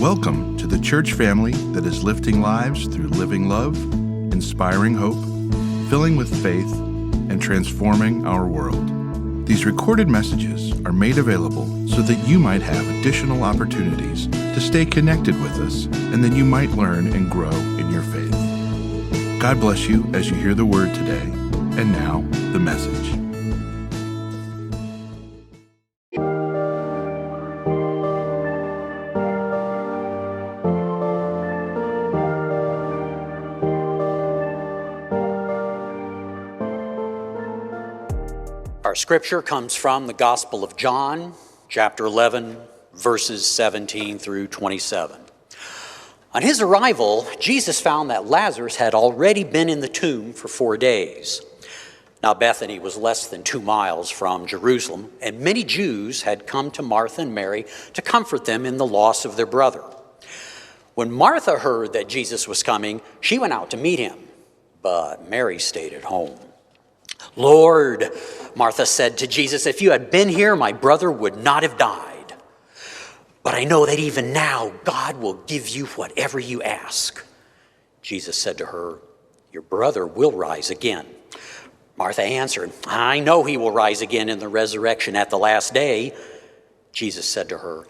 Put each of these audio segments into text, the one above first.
Welcome to the church family that is lifting lives through living love, inspiring hope, filling with faith, and transforming our world. These recorded messages are made available so that you might have additional opportunities to stay connected with us and that you might learn and grow in your faith. God bless you as you hear the word today. And now, the message. Our scripture comes from the Gospel of John, chapter 11, verses 17 through 27. On his arrival, Jesus found that Lazarus had already been in the tomb for 4 days. Now Bethany was less than 2 miles from Jerusalem, and many Jews had come to Martha and Mary to comfort them in the loss of their brother. When Martha heard that Jesus was coming, she went out to meet him, but Mary stayed at home. "Lord," Martha said to Jesus, "if you had been here, my brother would not have died. But I know that even now God will give you whatever you ask." Jesus said to her, "Your brother will rise again." Martha answered, "I know he will rise again in the resurrection at the last day." Jesus said to her,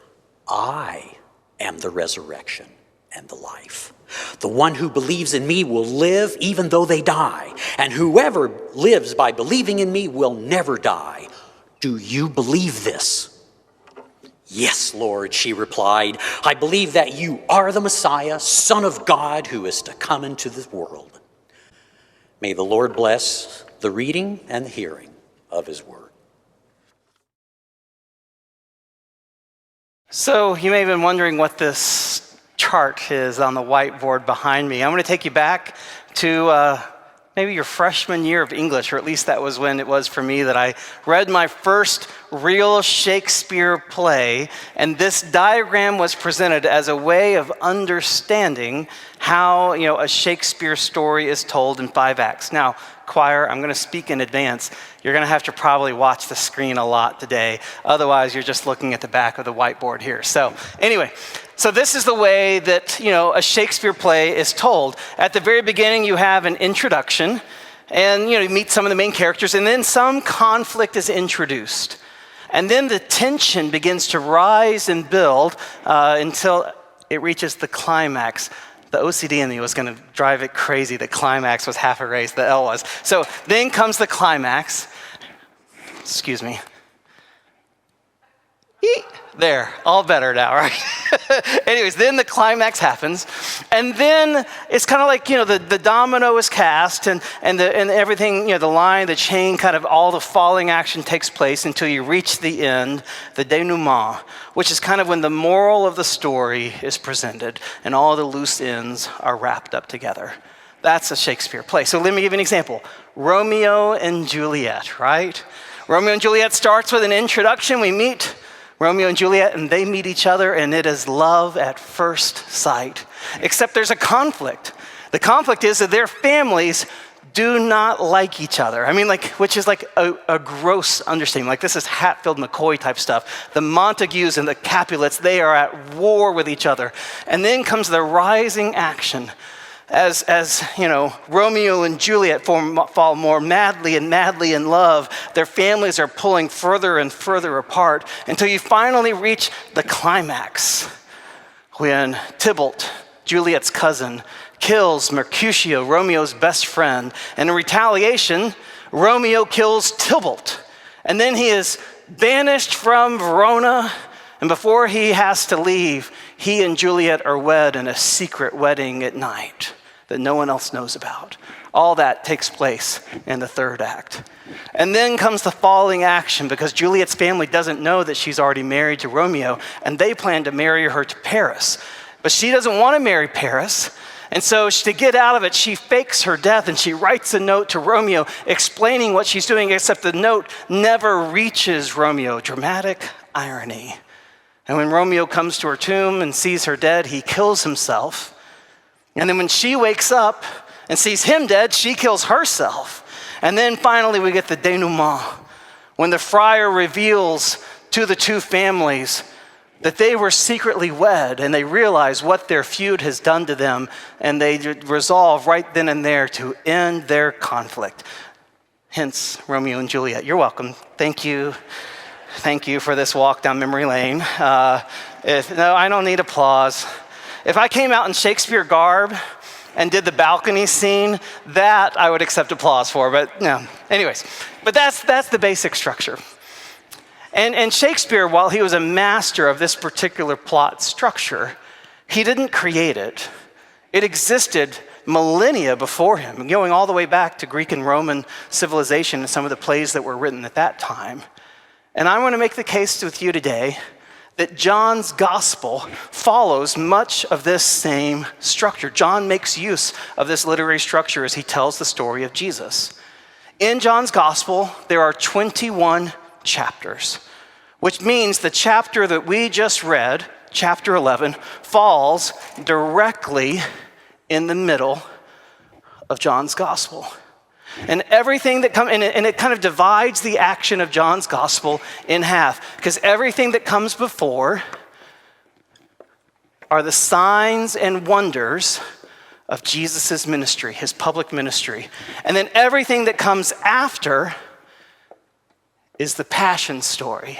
"I am the resurrection and the life. The one who believes in me will live even though they die, and whoever lives by believing in me will never die. Do you believe this?" "Yes, Lord," she replied. "I believe that you are the Messiah, Son of God, who is to come into the world." May the Lord bless the reading and the hearing of his word. So you may have been wondering what this chart is on the whiteboard behind me. I'm going to take you back to maybe your freshman year of English, or at least that was when it was for me that I read my first real Shakespeare play, and this diagram was presented as a way of understanding how, a Shakespeare story is told in 5 acts. Now, choir, I'm going to speak in advance. You're going to have to probably watch the screen a lot today. Otherwise, you're just looking at the back of the whiteboard here. So anyway, so this is the way that, a Shakespeare play is told. At the very beginning, you have an introduction, and, you meet some of the main characters, and then some conflict is introduced. And then the tension begins to rise and build until it reaches the climax. The OCD in me was going to drive it crazy. The climax was half erased, the L was. So then comes the climax. Excuse me. There, all better now, right? Anyways, then the climax happens, and then it's kind of like, the domino is cast, and everything, the line, the chain, kind of all the falling action takes place until you reach the end, the denouement, which is kind of when the moral of the story is presented, and all the loose ends are wrapped up together. That's a Shakespeare play. So let me give you an example. Romeo and Juliet, right? Romeo and Juliet starts with an introduction. We meet Romeo and Juliet, and they meet each other, and it is love at first sight. Except there's a conflict. The conflict is that their families do not like each other. Which is like a gross understatement. Like, this is Hatfield-McCoy type stuff. The Montagues and the Capulets, they are at war with each other. And then comes the rising action. As Romeo and Juliet fall more madly in love, their families are pulling further and further apart until you finally reach the climax when Tybalt, Juliet's cousin, kills Mercutio, Romeo's best friend. And in retaliation, Romeo kills Tybalt. And then he is banished from Verona, and before he has to leave, he and Juliet are wed in a secret wedding at night that no one else knows about. All that takes place in the 3rd act. And then comes the falling action, because Juliet's family doesn't know that she's already married to Romeo, and they plan to marry her to Paris. But she doesn't want to marry Paris, and so to get out of it, she fakes her death, and she writes a note to Romeo explaining what she's doing, except the note never reaches Romeo. Dramatic irony. And when Romeo comes to her tomb and sees her dead, he kills himself. And then when she wakes up and sees him dead, she kills herself. And then finally we get the denouement, when the friar reveals to the two families that they were secretly wed, and they realize what their feud has done to them, and they resolve right then and there to end their conflict. Hence, Romeo and Juliet. You're welcome. Thank you. Thank you for this walk down memory lane. No, I don't need applause. If I came out in Shakespeare garb and did the balcony scene, that I would accept applause for, but no. Anyways, but that's the basic structure. And Shakespeare, while he was a master of this particular plot structure, he didn't create it. It existed millennia before him, going all the way back to Greek and Roman civilization and some of the plays that were written at that time. And I want to make the case with you today that John's gospel follows much of this same structure. John makes use of this literary structure as he tells the story of Jesus. In John's gospel, there are 21 chapters, which means the chapter that we just read, chapter 11, falls directly in the middle of John's gospel. And everything that comes, and it kind of divides the action of John's gospel in half, because everything that comes before are the signs and wonders of Jesus' ministry, his public ministry. And then everything that comes after is the passion story.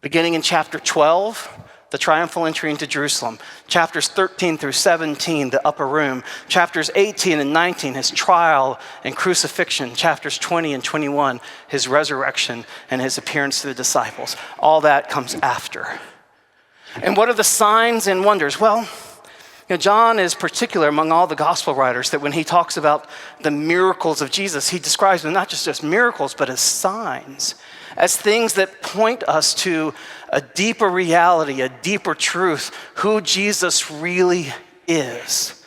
Beginning in chapter 12, the triumphal entry into Jerusalem. Chapters 13 through 17, the upper room. Chapters 18 and 19, his trial and crucifixion. Chapters 20 and 21, his resurrection and his appearance to the disciples. All that comes after. And what are the signs and wonders? Well, John is particular among all the gospel writers that when he talks about the miracles of Jesus, he describes them not just as miracles, but as signs, as things that point us to a deeper reality, a deeper truth, who Jesus really is.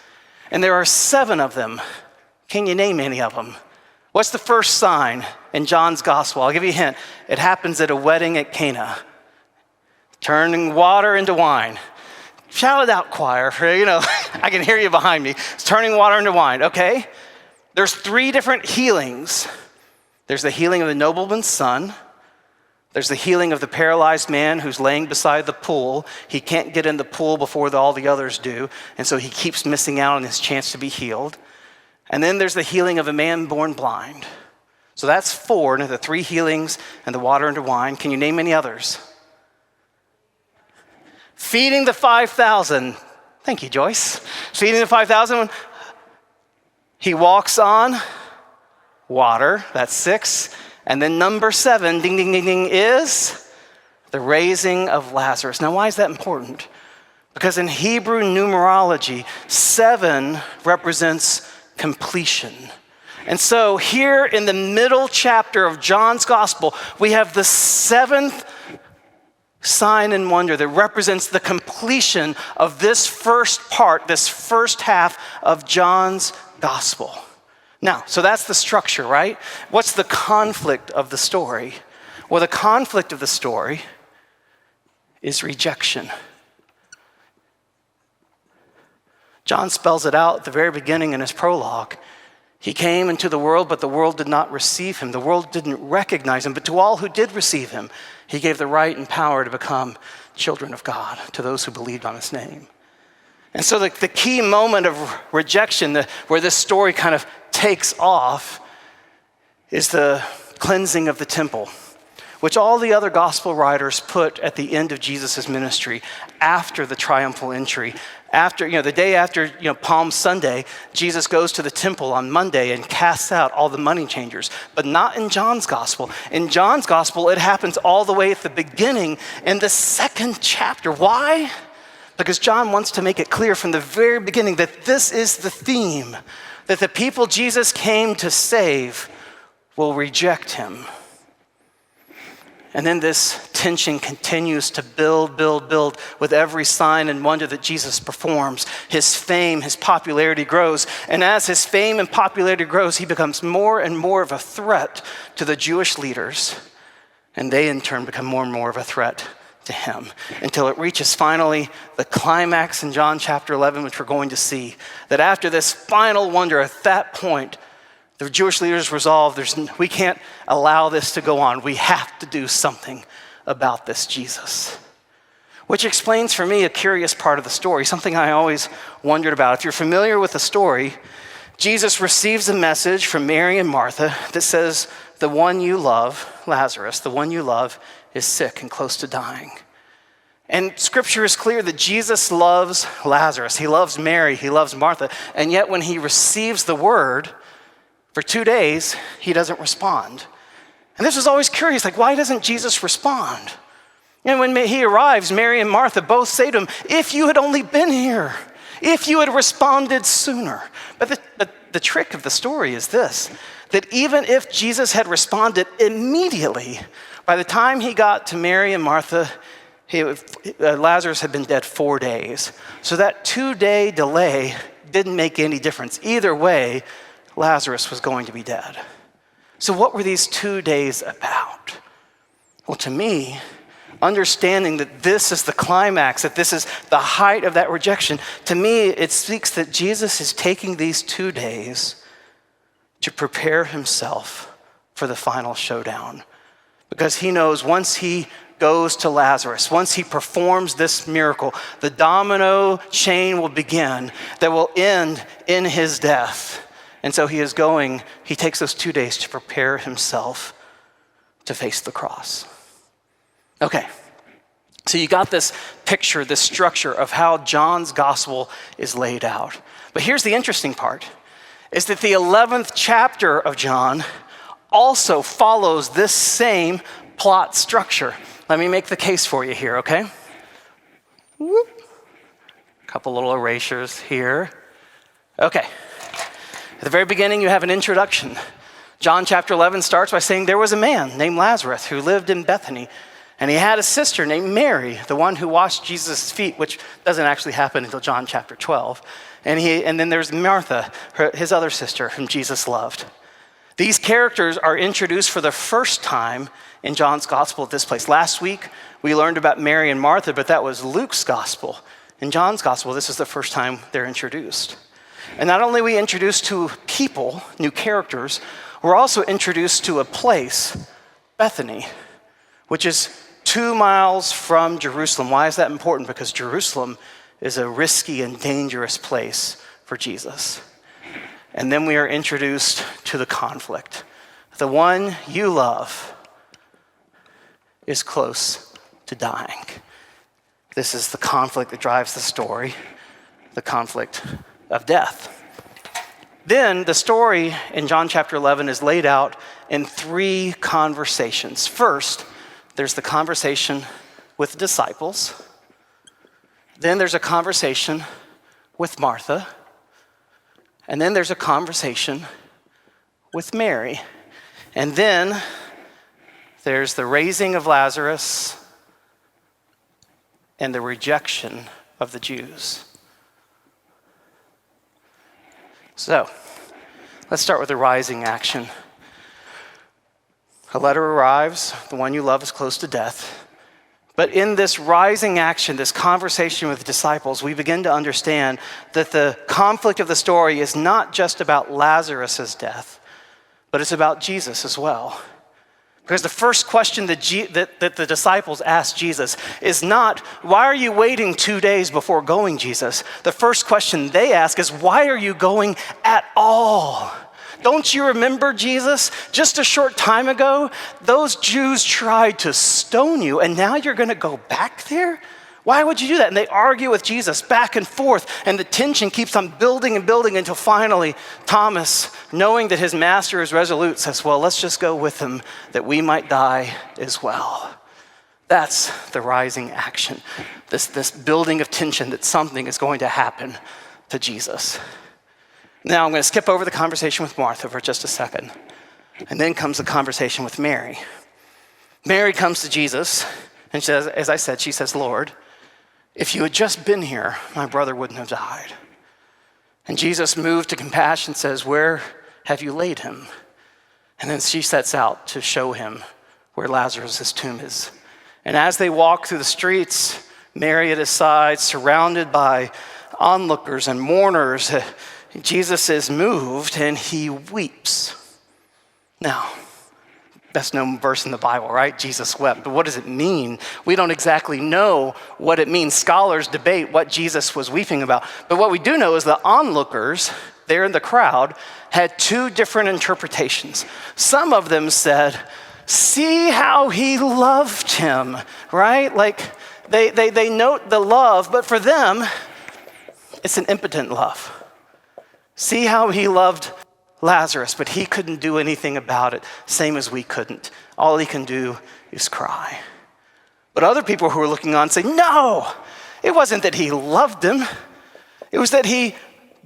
And there are 7 of them. Can you name any of them? What's the first sign in John's gospel? I'll give you a hint. It happens at a wedding at Cana. Turning water into wine. Shout it out, choir. I can hear you behind me. It's turning water into wine, okay? There's 3 different healings. There's the healing of the nobleman's son. There's the healing of the paralyzed man who's laying beside the pool. He can't get in the pool before all the others do, and so he keeps missing out on his chance to be healed. And then there's the healing of a man born blind. So that's 4, and the 3 healings and the water into wine. Can you name any others? Feeding the 5,000. Thank you, Joyce. Feeding the 5,000. He walks on water. That's 6. And then number 7, ding, ding, ding, ding, is the raising of Lazarus. Now, why is that important? Because in Hebrew numerology, 7 represents completion. And so here in the middle chapter of John's gospel, we have the 7th sign and wonder that represents the completion of this first part, this first half of John's gospel. Now, so that's the structure, right? What's the conflict of the story? Well, the conflict of the story is rejection. John spells it out at the very beginning in his prologue. He came into the world, but the world did not receive him. The world didn't recognize him, but to all who did receive him, he gave the right and power to become children of God, to those who believed on his name. And so the key moment of rejection, where this story kind of takes off, is the cleansing of the temple, which all the other gospel writers put at the end of Jesus' ministry after the triumphal entry. After, the day after, Palm Sunday, Jesus goes to the temple on Monday and casts out all the money changers, but not in John's gospel. In John's gospel, it happens all the way at the beginning in the 2nd chapter. Why? Because John wants to make it clear from the very beginning that this is the theme, that the people Jesus came to save will reject him. And then this tension continues to build with every sign and wonder that Jesus performs. His fame, his popularity grows. And as his fame and popularity grows, he becomes more and more of a threat to the Jewish leaders. And they in turn become more and more of a threat to him, until it reaches finally the climax in John chapter 11, which we're going to see. That after this final wonder, at that point, the Jewish leaders resolve, we can't allow this to go on. We have to do something about this Jesus. which explains for me a curious part of the story, something I always wondered about. If you're familiar with the story, Jesus receives a message from Mary and Martha that says, the one you love, Lazarus, the one you love, is sick and close to dying. And scripture is clear that Jesus loves Lazarus. He loves Mary. He loves Martha. And yet when he receives the word, for 2 days, he doesn't respond. And this was always curious, like, why doesn't Jesus respond? And when he arrives, Mary and Martha both say to him, if you had only been here, if you had responded sooner. But the trick of the story is this, that even if Jesus had responded immediately, by the time he got to Mary and Martha, Lazarus had been dead 4 days. So that 2-day delay didn't make any difference. Either way, Lazarus was going to be dead. So what were these 2 days about? Well, to me, understanding that this is the climax, that this is the height of that rejection, to me, it speaks that Jesus is taking these 2 days to prepare himself for the final showdown. Because he knows once he goes to Lazarus, once he performs this miracle, the domino chain will begin that will end in his death. And so he takes those 2 days to prepare himself to face the cross. Okay, so you got this picture, this structure of how John's gospel is laid out. But here's the interesting part, is that the 11th chapter of John also follows this same plot structure. Let me make the case for you here, okay? Whoop. Couple little erasures here. Okay. At the very beginning, you have an introduction. John chapter 11 starts by saying there was a man named Lazarus who lived in Bethany, and he had a sister named Mary, the one who washed Jesus' feet, which doesn't actually happen until John chapter 12. And then there's Martha, his other sister, whom Jesus loved. These characters are introduced for the first time in John's gospel at this place. Last week, we learned about Mary and Martha, but that was Luke's gospel. In John's gospel, this is the first time they're introduced. And not only are we introduced to people, new characters, we're also introduced to a place, Bethany, which is 2 miles from Jerusalem. Why is that important? Because Jerusalem is a risky and dangerous place for Jesus. And then we are introduced to the conflict. The one you love is close to dying. This is the conflict that drives the story, the conflict of death. Then the story in John chapter 11 is laid out in 3 conversations. First, there's the conversation with the disciples. Then there's a conversation with Martha. And then there's a conversation with Mary. And then there's the raising of Lazarus and the rejection of the Jews. So, let's start with the rising action. A letter arrives, the one you love is close to death. But in this rising action, this conversation with the disciples, we begin to understand that the conflict of the story is not just about Lazarus' death, but it's about Jesus as well. Because the first question that the disciples asked Jesus is not, why are you waiting 2 days before going, Jesus? The first question they ask is, why are you going at all? Don't you remember, Jesus? Just a short time ago, those Jews tried to stone you, and now you're going to go back there? Why would you do that? And they argue with Jesus back and forth, and the tension keeps on building and building until finally Thomas, knowing that his master is resolute, says, well, let's just go with him that we might die as well. That's the rising action, this building of tension that something is going to happen to Jesus. Now I'm going to skip over the conversation with Martha for just a second, and then comes the conversation with Mary. Mary comes to Jesus, and she says, as I said, she says, Lord, if you had just been here, my brother wouldn't have died. And Jesus, moved to compassion, says, where have you laid him? And then she sets out to show him where Lazarus' tomb is. And as they walk through the streets, Mary at his side, surrounded by onlookers and mourners, Jesus is moved and he weeps. Now, That's no verse in the Bible, right? Jesus wept. But what does it mean? We don't exactly know what it means. Scholars debate what Jesus was weeping about. But what we do know is the onlookers there in the crowd had two different interpretations. Some of them said, see how he loved him, right? Like they note the love, but for them, it's an impotent love. See how he loved Lazarus, but he couldn't do anything about it, same as we couldn't. All he can do is cry. But other people who were looking on say, no, it wasn't that he loved him. It was that he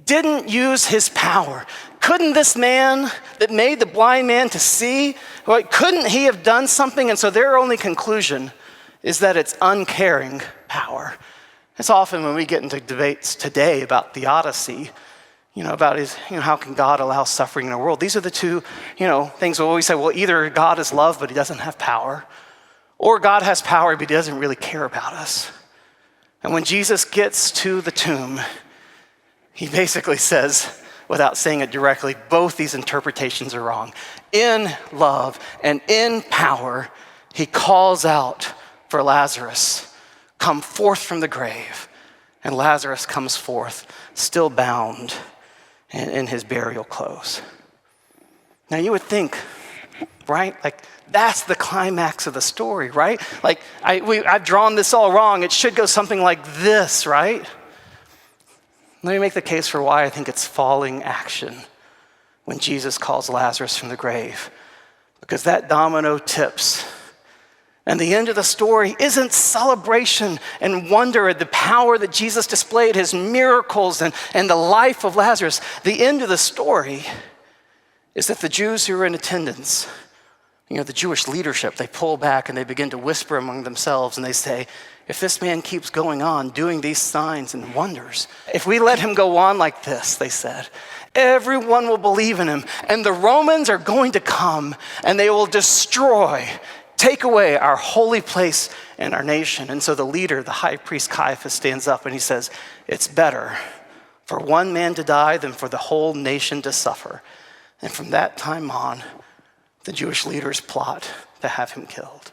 didn't use his power. Couldn't this man that made the blind man to see, couldn't he have done something? And so their only conclusion is that it's uncaring power. It's often when we get into debates today about theodicy, about how can God allow suffering in the world? These are the two, things we always say, well, either God is love, but he doesn't have power, or God has power, but he doesn't really care about us. And when Jesus gets to the tomb, he basically says, without saying it directly, both these interpretations are wrong. In love and in power, he calls out for Lazarus, come forth from the grave. And Lazarus comes forth, still bound in his burial clothes. Now you would think, right? Like that's the climax of the story, right? Like I've drawn this all wrong. It should go something like this, right? Let me make the case for why I think it's falling action when Jesus calls Lazarus from the grave. Because that domino tips. And the end of the story isn't celebration and wonder at the power that Jesus displayed, his miracles and the life of Lazarus. The end of the story is that the Jews who are in attendance, the Jewish leadership, they pull back and they begin to whisper among themselves and they say, if this man keeps going on doing these signs and wonders, if we let him go on like this, they said, everyone will believe in him and the Romans are going to come and they will take away our holy place and our nation. And so the leader, the high priest Caiaphas, stands up and he says, it's better for one man to die than for the whole nation to suffer. And from that time on, the Jewish leaders plot to have him killed.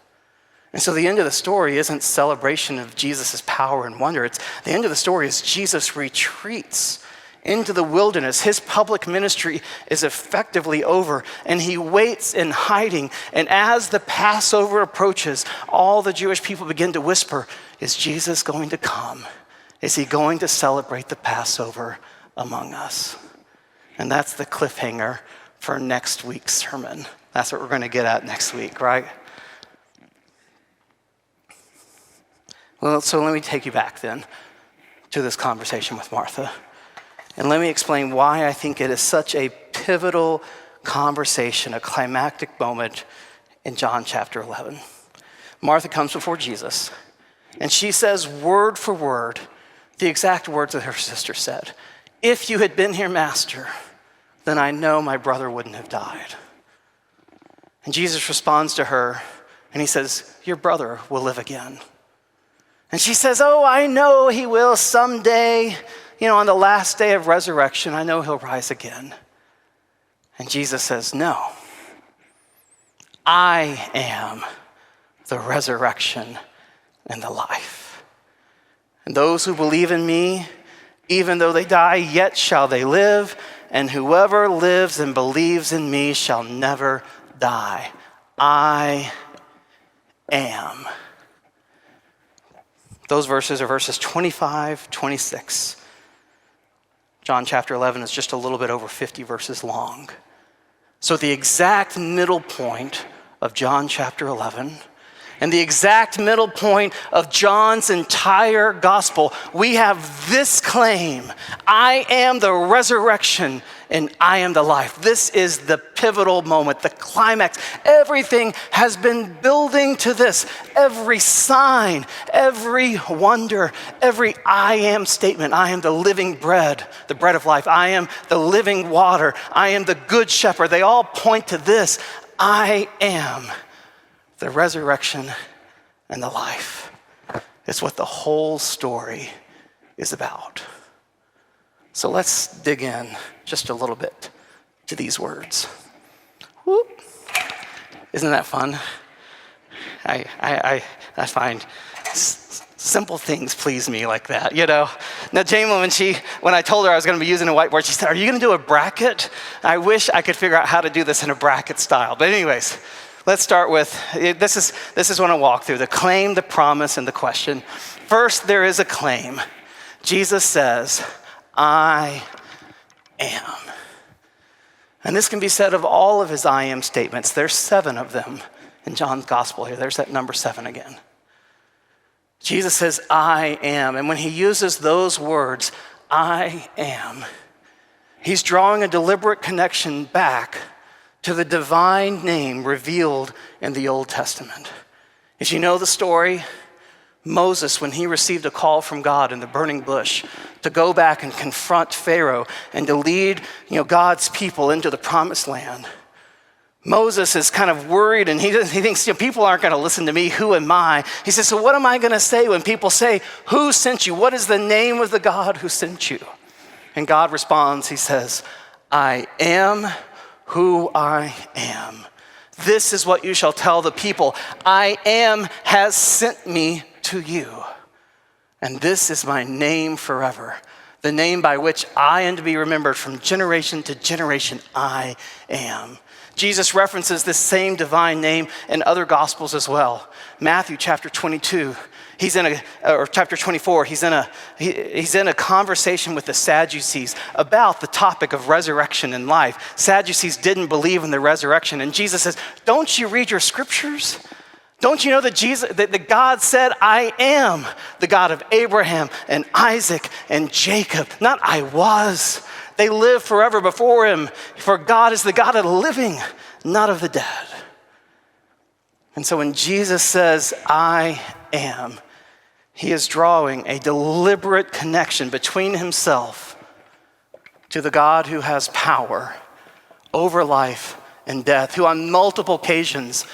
And so the end of the story isn't celebration of Jesus' power and wonder. The end of the story is Jesus retreats into the wilderness. His public ministry is effectively over, and he waits in hiding. And as the Passover approaches, all the Jewish people begin to whisper, is Jesus going to come? Is he going to celebrate the Passover among us? And that's the cliffhanger for next week's sermon. That's what we're going to get at next week, right? Well, so let me take you back then to this conversation with Martha. And let me explain why I think it is such a pivotal conversation, a climactic moment in John chapter 11. Martha comes before Jesus, and she says word for word the exact words that her sister said. If you had been here, Master, then I know my brother wouldn't have died. And Jesus responds to her, and he says, your brother will live again. And she says, oh, I know he will someday. On the last day of resurrection, I know he'll rise again. And Jesus says, no, I am the resurrection and the life. And those who believe in me, even though they die, yet shall they live. And whoever lives and believes in me shall never die. I am. Those verses are verses 25, 26. John chapter 11 is just a little bit over 50 verses long. So the exact middle point of John chapter 11 and the exact middle point of John's entire gospel, we have this claim: I am the resurrection and I am the life. This is the pivotal moment, the climax. Everything has been building to this. Every sign, every wonder, every I am statement. I am the living bread, the bread of life. I am the living water. I am the good shepherd. They all point to this. I am the resurrection and the life. It's what the whole story is about. So let's dig in just a little bit to these words. Whoop. Isn't that fun? I find simple things please me like that, you know. Now, Jamie, when I told her I was going to be using a whiteboard, she said, "Are you going to do a bracket?" I wish I could figure out how to do this in a bracket style. But anyways, let's start with, this is what I walk through, the claim, the promise, and the question. First, there is a claim. Jesus says, "I am." And this can be said of all of his I am statements. There's 7 of them in John's gospel here. There's that number 7 again. Jesus says, "I am." And when he uses those words, "I am," he's drawing a deliberate connection back to the divine name revealed in the Old Testament. As you know the story, Moses, when he received a call from God in the burning bush to go back and confront Pharaoh and to lead, God's people into the promised land, Moses is kind of worried, and he thinks, people aren't going to listen to me. Who am I? He says, so what am I going to say when people say, who sent you? What is the name of the God who sent you? And God responds, he says, I am who I am. This is what you shall tell the people. I am has sent me to you. And this is my name forever, the name by which I am to be remembered from generation to generation. I am. Jesus references this same divine name in other gospels as well. Matthew chapter 22, chapter 24, he's in a conversation with the Sadducees about the topic of resurrection and life. Sadducees didn't believe in the resurrection, and Jesus says, don't you read your scriptures? Don't you know that God said, I am the God of Abraham and Isaac and Jacob, not I was. They live forever before him, for God is the God of the living, not of the dead. And so when Jesus says, I am, he is drawing a deliberate connection between himself to the God who has power over life and death, who on multiple occasions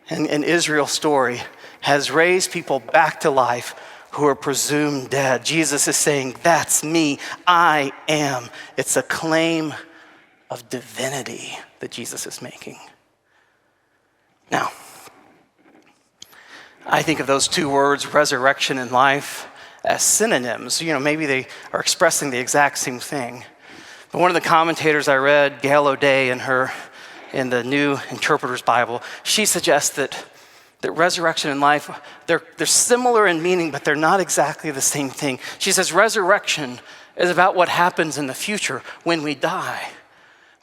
in Israel's story has raised people back to life who are presumed dead. Jesus is saying, that's me, I am. It's a claim of divinity that Jesus is making. Now, I think of those two words, resurrection and life, as synonyms. Maybe they are expressing the exact same thing. But one of the commentators I read, Gail O'Day, in the New Interpreter's Bible, she suggests that resurrection and life, they're similar in meaning, but they're not exactly the same thing. She says resurrection is about what happens in the future when we die.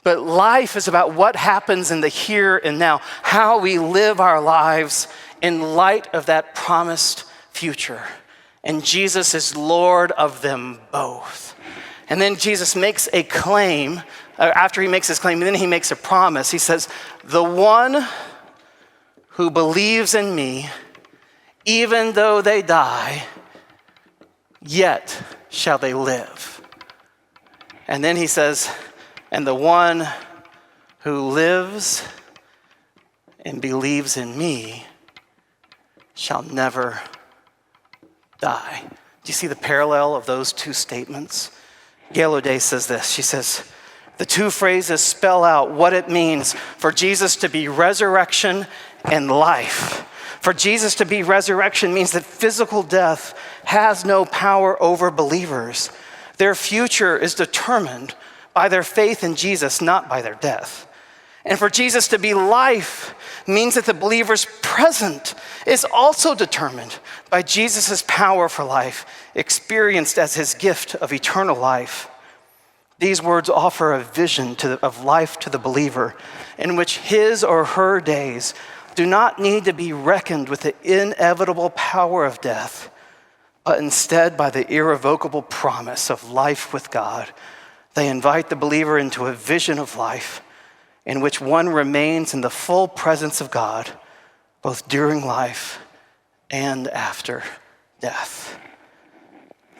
But life is about what happens in the here and now, how we live our lives in light of that promised future. And Jesus is Lord of them both. And then Jesus makes a claim. After he makes his claim, then he makes a promise. He says, the one who believes in me, even though they die, yet shall they live. And then he says, and the one who lives and believes in me shall never die. Do you see the parallel of those two statements? Gail O'Day says this. She says, the two phrases spell out what it means for Jesus to be resurrection and life. For Jesus to be resurrection means that physical death has no power over believers. Their future is determined by their faith in Jesus, not by their death. And for Jesus to be life means that the believer's present is also determined by Jesus' power for life, experienced as his gift of eternal life. These words offer a vision of life to the believer in which his or her days do not need to be reckoned with the inevitable power of death, but instead by the irrevocable promise of life with God. They invite the believer into a vision of life in which one remains in the full presence of God, both during life and after death.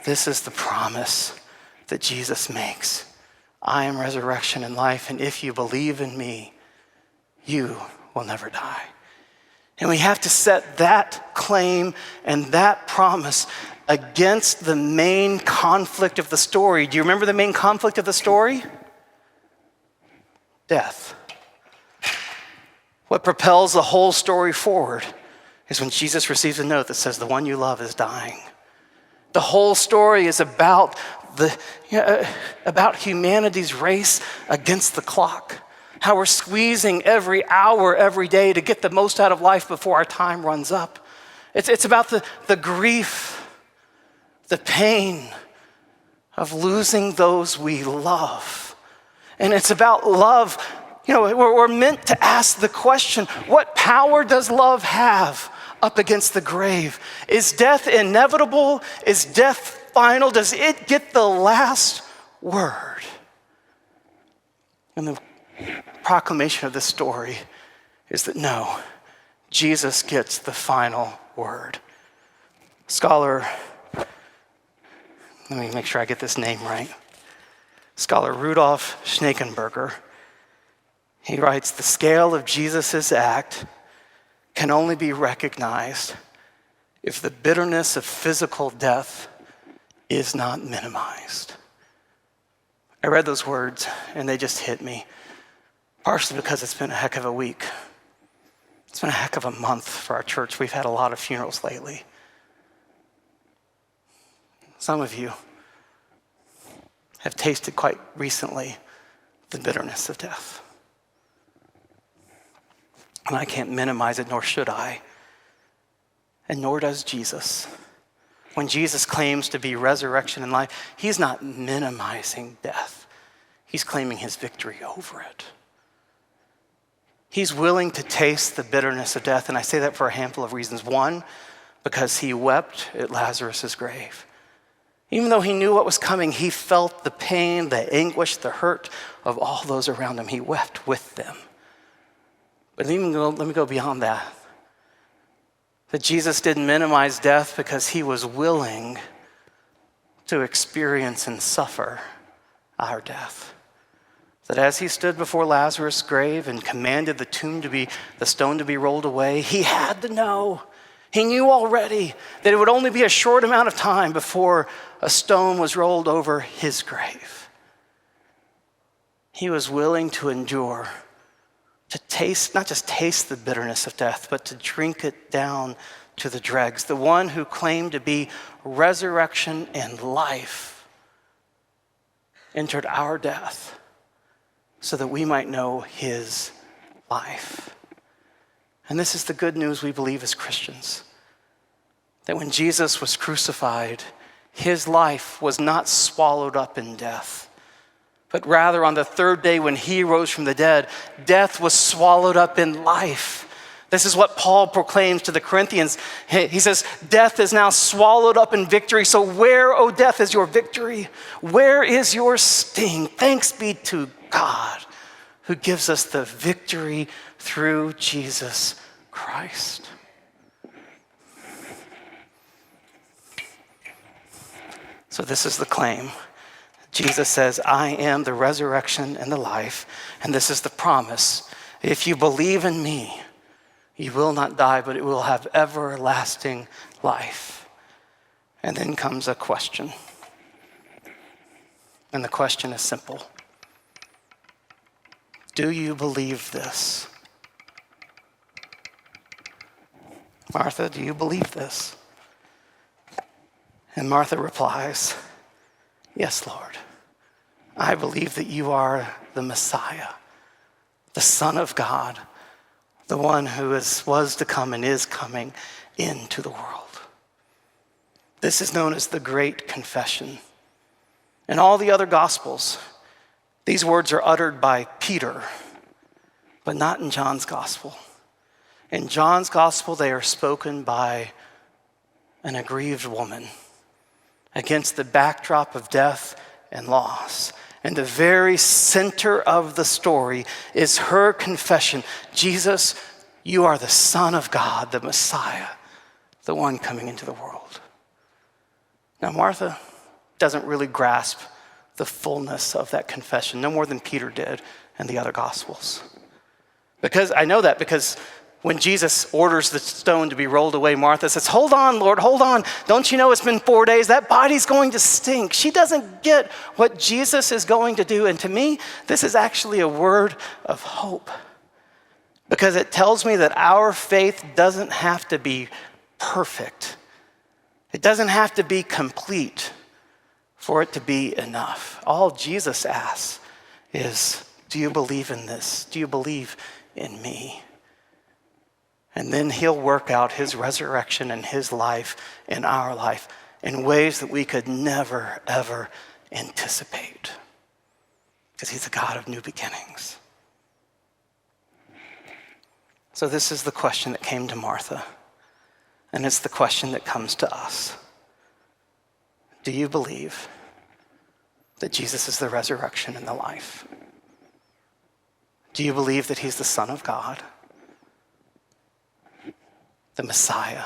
This is the promise that Jesus makes. I am resurrection and life, and if you believe in me, you will never die. And we have to set that claim and that promise against the main conflict of the story. Do you remember the main conflict of the story? Death. What propels the whole story forward is when Jesus receives a note that says, the one you love is dying. The whole story is about humanity's race against the clock. How we're squeezing every hour, every day to get the most out of life before our time runs up. It's about the grief, the pain of losing those we love. And it's about love. We're meant to ask the question, what power does love have up against the grave? Is death inevitable? Is death final? Does it get the last word? And the proclamation of this story is that no, Jesus gets the final word. Scholar, let me make sure I get this name right. Scholar Rudolf Schnakenberger, he writes, the scale of Jesus' act can only be recognized if the bitterness of physical death is not minimized. I read those words and they just hit me, partially because it's been a heck of a week. It's been a heck of a month for our church. We've had a lot of funerals lately. Some of you have tasted quite recently the bitterness of death. And I can't minimize it, nor should I. And nor does Jesus. When Jesus claims to be resurrection and life, he's not minimizing death. He's claiming his victory over it. He's willing to taste the bitterness of death, and I say that for a handful of reasons. One, because he wept at Lazarus' grave. Even though he knew what was coming, he felt the pain, the anguish, the hurt of all those around him. He wept with them. But let me go beyond that. That Jesus didn't minimize death because he was willing to experience and suffer our death. That as he stood before Lazarus' grave and commanded the stone to be rolled away, he had to know. He knew already that it would only be a short amount of time before a stone was rolled over his grave. He was willing to endure, to taste, not just taste the bitterness of death, but to drink it down to the dregs. The one who claimed to be resurrection and life entered our death so that we might know his life. And this is the good news we believe as Christians. That when Jesus was crucified, his life was not swallowed up in death. But rather on the third day when he rose from the dead, death was swallowed up in life. This is what Paul proclaims to the Corinthians. He says, death is now swallowed up in victory. So where, O death, is your victory? Where is your sting? Thanks be to God who gives us the victory through Jesus Christ. So this is the claim. Jesus says, I am the resurrection and the life. And this is the promise. If you believe in me, you will not die, but it will have everlasting life. And then comes a question. And the question is simple. Do you believe this? Martha, do you believe this? And Martha replies, yes, Lord. I believe that you are the Messiah, the Son of God, the one who was to come and is coming into the world. This is known as the Great Confession. In all the other Gospels, these words are uttered by Peter, but not in John's Gospel. In John's Gospel, they are spoken by an aggrieved woman against the backdrop of death and loss. And the very center of the story is her confession. Jesus, you are the Son of God, the Messiah, the one coming into the world. Now, Martha doesn't really grasp the fullness of that confession, no more than Peter did in the other Gospels. Because I know that because when Jesus orders the stone to be rolled away, Martha says, hold on, Lord, hold on. Don't you know it's been 4 days? That body's going to stink. She doesn't get what Jesus is going to do. And to me, this is actually a word of hope. because it tells me that our faith doesn't have to be perfect. It doesn't have to be complete for it to be enough. All Jesus asks is, do you believe in this? Do you believe in me? And then he'll work out his resurrection and his life in our life in ways that we could never, ever anticipate. Because he's a God of new beginnings. So this is the question that came to Martha. And it's the question that comes to us. Do you believe that Jesus is the resurrection and the life? Do you believe that he's the Son of God, the Messiah,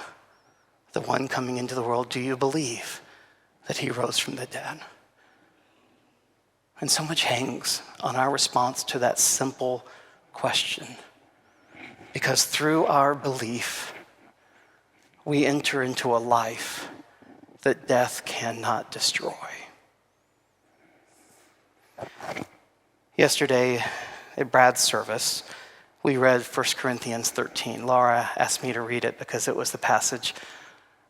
the one coming into the world? Do you believe that he rose from the dead? And so much hangs on our response to that simple question. Because through our belief, we enter into a life that death cannot destroy. Yesterday at Brad's service, we read 1 Corinthians 13. Laura asked me to read it because it was the passage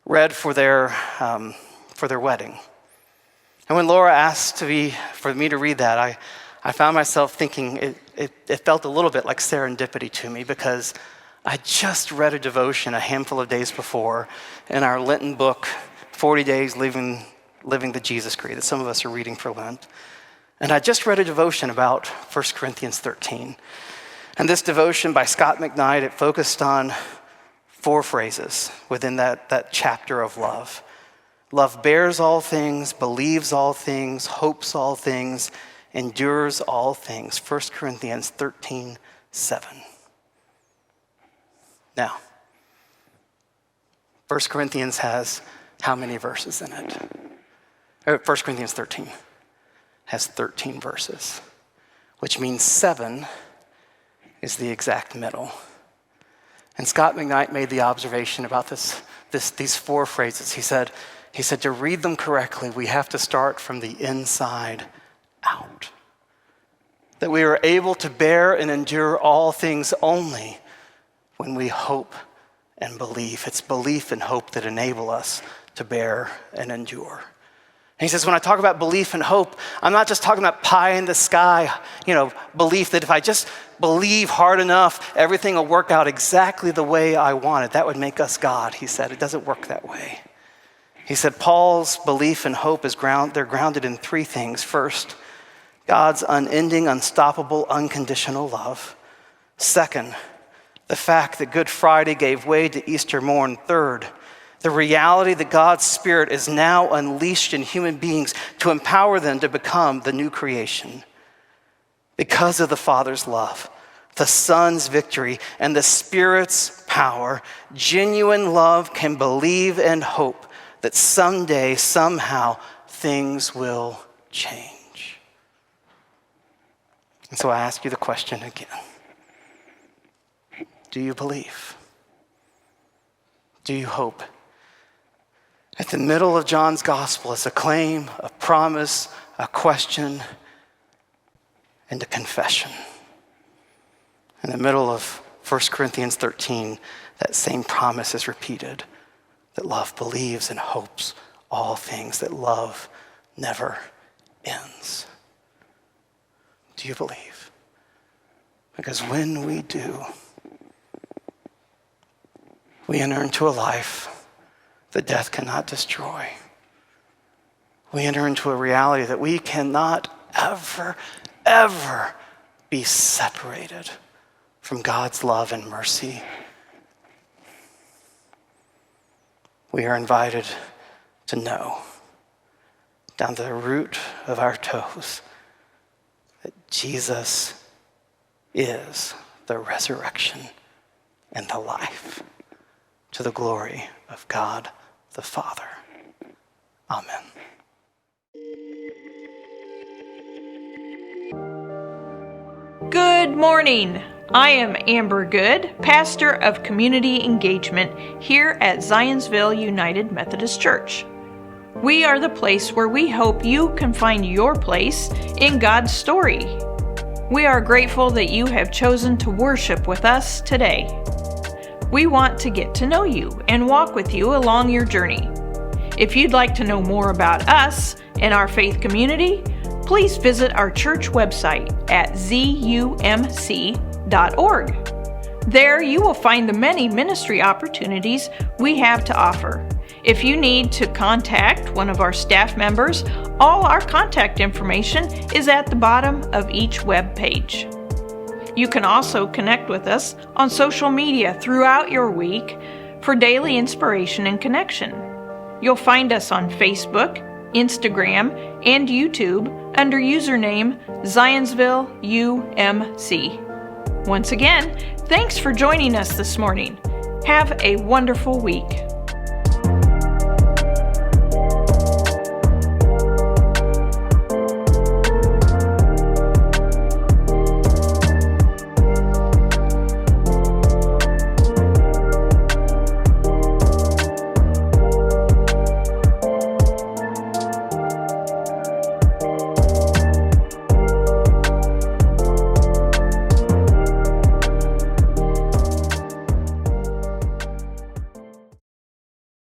read for their wedding. And when Laura asked for me to read that, I found myself thinking it felt a little bit like serendipity to me, because I just read a devotion a handful of days before in our Lenten book, 40 Days Living the Jesus Creed, that some of us are reading for Lent. And I just read a devotion about 1 Corinthians 13. And this devotion by Scott McKnight, it focused on 4 phrases within that chapter of love. Love bears all things, believes all things, hopes all things, endures all things. 1 Corinthians 13:7. Now, 1 Corinthians has how many verses in it? 1 Corinthians 13 has 13 verses, which means 7 is the exact middle. And Scott McKnight made the observation about these 4 phrases. He said, to read them correctly, we have to start from the inside out. That we are able to bear and endure all things only when we hope and believe. It's belief and hope that enable us to bear and endure. And he says, when I talk about belief and hope, I'm not just talking about pie in the sky, belief that if I just believe hard enough, everything will work out exactly the way I want it. That would make us God, he said. It doesn't work that way. He said Paul's belief and hope they're grounded in 3 things. First, God's unending, unstoppable, unconditional love. Second, the fact that Good Friday gave way to Easter morn. Third, the reality that God's Spirit is now unleashed in human beings to empower them to become the new creation. Because of the Father's love, the Son's victory, and the Spirit's power, genuine love can believe and hope that someday, somehow, things will change. And so I ask you the question again. Do you believe? Do you hope? At the middle of John's gospel is a claim, a promise, a question, and a confession. In the middle of 1 Corinthians 13, that same promise is repeated, that love believes and hopes all things, that love never ends. Do you believe? Because when we do, we enter into a life that death cannot destroy. We enter into a reality that we cannot ever, ever be separated from God's love and mercy. We are invited to know, down to the root of our toes, that Jesus is the resurrection and the life, to the glory of God the Father. Amen. Good morning. I am Amber Good, pastor of community engagement here at Zionsville United Methodist Church. We are the place where we hope you can find your place in God's story. We are grateful that you have chosen to worship with us today. We want to get to know you and walk with you along your journey. If you'd like to know more about us and our faith community, please visit our church website at zumc.org. There you will find the many ministry opportunities we have to offer. If you need to contact one of our staff members, all our contact information is at the bottom of each web page. You can also connect with us on social media throughout your week for daily inspiration and connection. You'll find us on Facebook, Instagram, and YouTube under username Zionsville UMC. Once again, thanks for joining us this morning. Have a wonderful week.